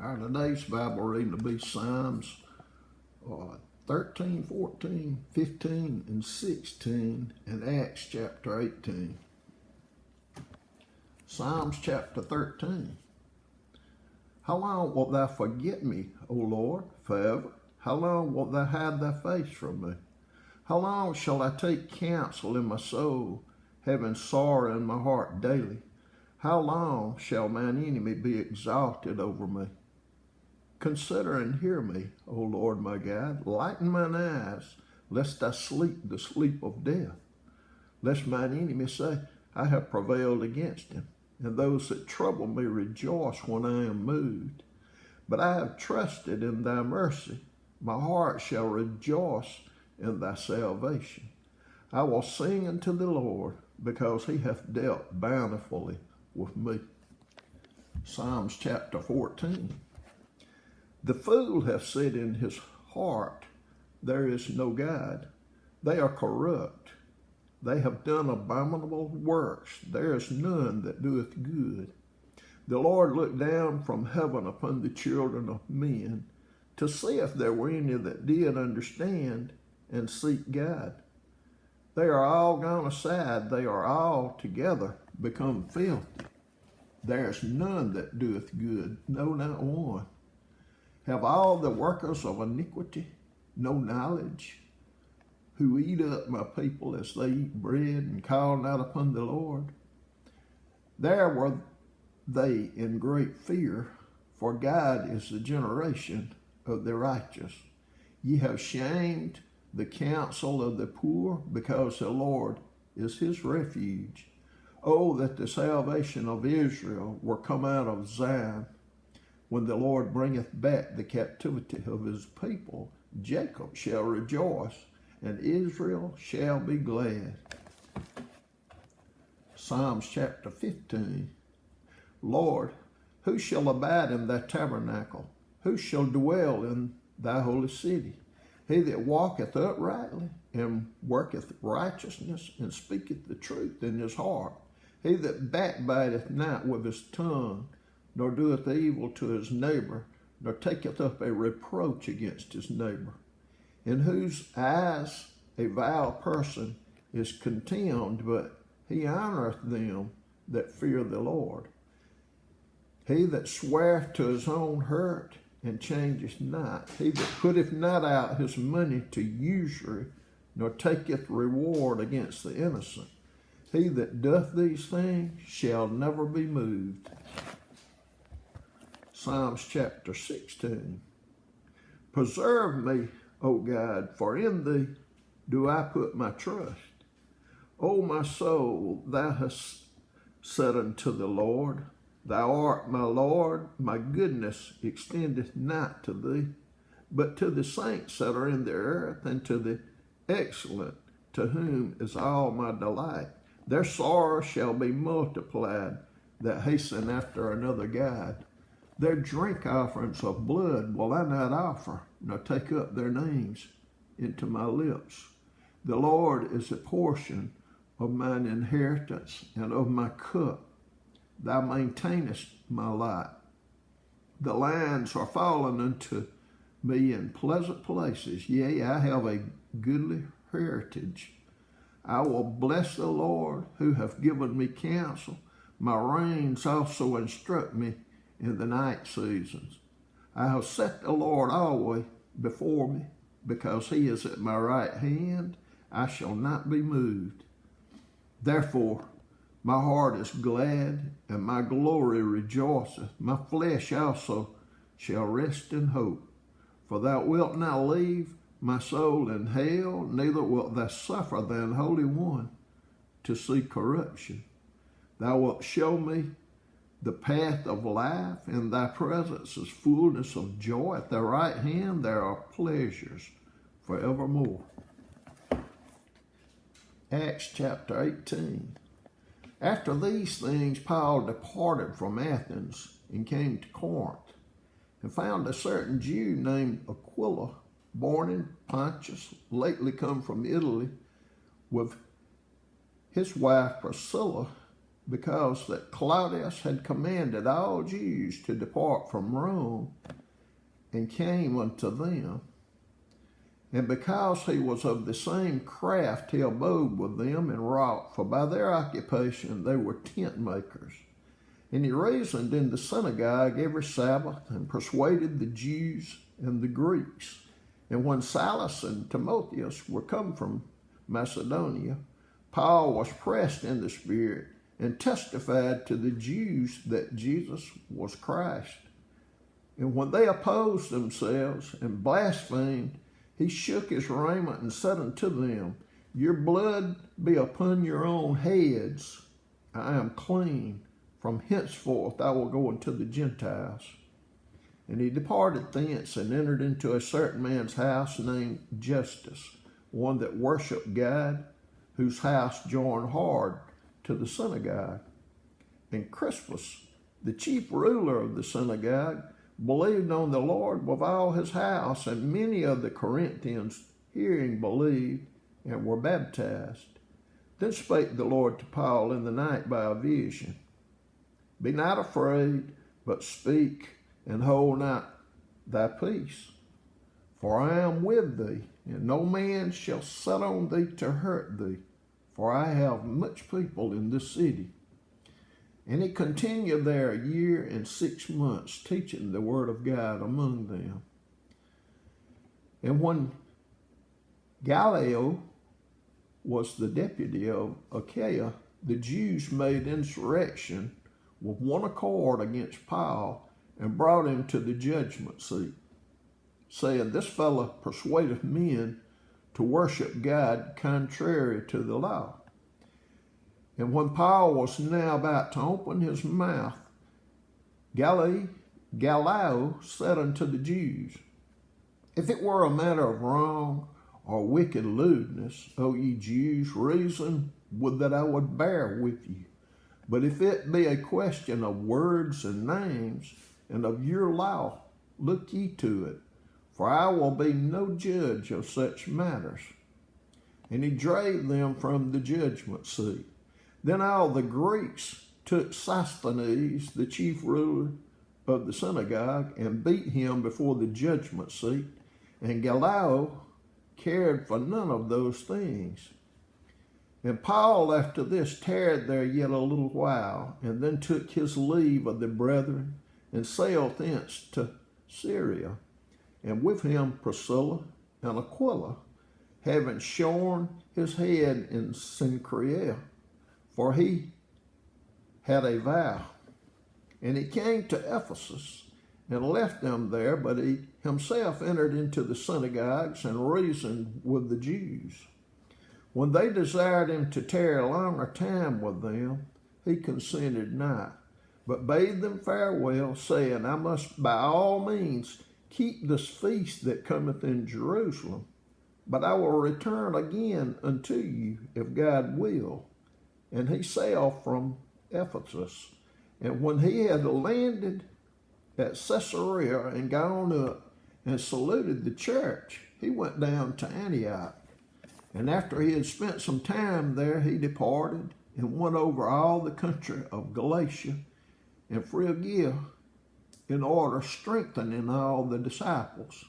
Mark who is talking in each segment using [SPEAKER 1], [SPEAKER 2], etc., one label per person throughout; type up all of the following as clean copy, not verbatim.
[SPEAKER 1] Our today's Bible reading will be Psalms 13, 14, 15, and 16, and Acts chapter 18. Psalms chapter 13. How long wilt thou forget me, O Lord, forever? How long wilt thou hide thy face from me? How long shall I take counsel in my soul, having sorrow in my heart daily? How long shall mine enemy be exalted over me? Consider and hear me, O Lord my God. Lighten mine eyes, lest I sleep the sleep of death. Lest mine enemy say, I have prevailed against him, and those that trouble me rejoice when I am moved. But I have trusted in thy mercy. My heart shall rejoice in thy salvation. I will sing unto the Lord, because he hath dealt bountifully with me. Psalms chapter 14. The fool hath said in his heart, there is no God. They are corrupt. They have done abominable works. There is none that doeth good. The Lord looked down from heaven upon the children of men to see if there were any that did understand and seek God. They are all gone aside. They are all together become filthy. There is none that doeth good, no, not one. Have all the workers of iniquity no knowledge, who eat up my people as they eat bread and call not upon the Lord? There were they in great fear, for God is the generation of the righteous. Ye have shamed the counsel of the poor, because the Lord is his refuge. Oh, that the salvation of Israel were come out of Zion. When the Lord bringeth back the captivity of his people, Jacob shall rejoice, and Israel shall be glad. Psalms chapter 15. Lord, who shall abide in thy tabernacle? Who shall dwell in thy holy city? He that walketh uprightly and worketh righteousness and speaketh the truth in his heart. He that backbiteth not with his tongue, nor doeth evil to his neighbor, nor taketh up a reproach against his neighbor, in whose eyes a vile person is contemned, but he honoreth them that fear the Lord. He that sweareth to his own hurt and changeth not, he that putteth not out his money to usury, nor taketh reward against the innocent, he that doth these things shall never be moved. Psalms chapter 16. Preserve me, O God, for in thee do I put my trust. O my soul, thou hast said unto the Lord, thou art my Lord, my goodness extendeth not to thee, but to the saints that are in the earth, and to the excellent, to whom is all my delight. Their sorrow shall be multiplied that hasten after another God. Their drink offerings of blood will I not offer, nor take up their names into my lips. The Lord is a portion of mine inheritance and of my cup. Thou maintainest my lot. The lines are fallen unto me in pleasant places. Yea, I have a goodly heritage. I will bless the Lord, who hath given me counsel. My reins also instruct me in the night seasons. I have set the Lord always before me, because he is at my right hand, I shall not be moved. Therefore my heart is glad, and my glory rejoiceth. My flesh also shall rest in hope. For thou wilt not leave my soul in hell, neither wilt thou suffer thine Holy One to see corruption. Thou wilt show me the path of life, in thy presence is fullness of joy. At thy right hand there are pleasures forevermore. Acts chapter 18. After these things, Paul departed from Athens and came to Corinth, and found a certain Jew named Aquila, born in Pontus, lately come from Italy, with his wife Priscilla, because that Claudius had commanded all Jews to depart from Rome, and came unto them. And because he was of the same craft, he abode with them and wrought, for by their occupation they were tent makers. And he reasoned in the synagogue every Sabbath, and persuaded the Jews and the Greeks. And when Silas and Timotheus were come from Macedonia, Paul was pressed in the Spirit, and testified to the Jews that Jesus was Christ. And when they opposed themselves and blasphemed, he shook his raiment and said unto them, Your blood be upon your own heads. I am clean. From henceforth I will go unto the Gentiles. And he departed thence and entered into a certain man's house named Justus, one that worshipped God, whose house joined hard to the synagogue. And Crispus, the chief ruler of the synagogue, believed on the Lord with all his house, and many of the Corinthians, hearing, believed and were baptized. Then spake the Lord to Paul in the night by a vision, Be not afraid, but speak, and hold not thy peace. For I am with thee, and no man shall set on thee to hurt thee, for I have much people in this city. And he continued there 1 year and 6 months, teaching the word of God among them. And when Gallio was the deputy of Achaia, the Jews made insurrection with one accord against Paul, and brought him to the judgment seat, saying, This fellow persuadeth men to worship God contrary to the law. And when Paul was now about to open his mouth, Gallio said unto the Jews, If it were a matter of wrong or wicked lewdness, O ye Jews, reason would that I would bear with you. But if it be a question of words and names, and of your law, look ye to it, for I will be no judge of such matters. And he drave them from the judgment seat. Then all the Greeks took Sosthenes, the chief ruler of the synagogue, and beat him before the judgment seat. And Gallio cared for none of those things. And Paul after this tarried there yet a little while, and then took his leave of the brethren, and sailed thence to Syria, and with him Priscilla and Aquila, having shorn his head in Cenchrea, for he had a vow. And he came to Ephesus, and left them there, but he himself entered into the synagogues, and reasoned with the Jews. When they desired him to tarry a longer time with them, he consented not, but bade them farewell, saying, I must by all means keep this feast that cometh in Jerusalem, but I will return again unto you, if God will. And he sailed from Ephesus. And when he had landed at Caesarea and gone up and saluted the church, he went down to Antioch. And after he had spent some time there, he departed and went over all the country of Galatia and Phrygia, in order strengthening all the disciples.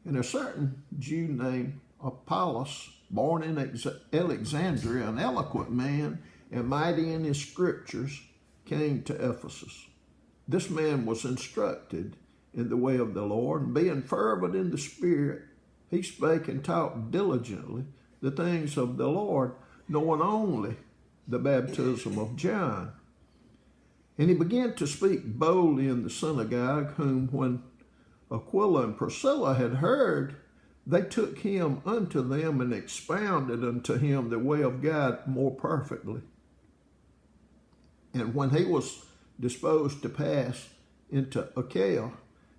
[SPEAKER 1] And a certain Jew named Apollos, born in Alexandria, an eloquent man and mighty in his scriptures, came to Ephesus. This man was instructed in the way of the Lord, and being fervent in the Spirit, he spake and taught diligently the things of the Lord, knowing only the baptism of John. And he began to speak boldly in the synagogue, whom when Aquila and Priscilla had heard, they took him unto them and expounded unto him the way of God more perfectly. And when he was disposed to pass into Achaia,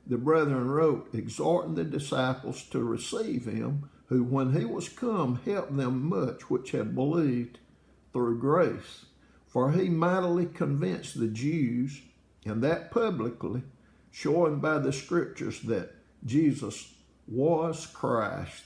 [SPEAKER 1] the brethren wrote, exhorting the disciples to receive him, who when he was come helped them much which had believed through grace. For he mightily convinced the Jews, and that publicly, showing by the scriptures that Jesus was Christ.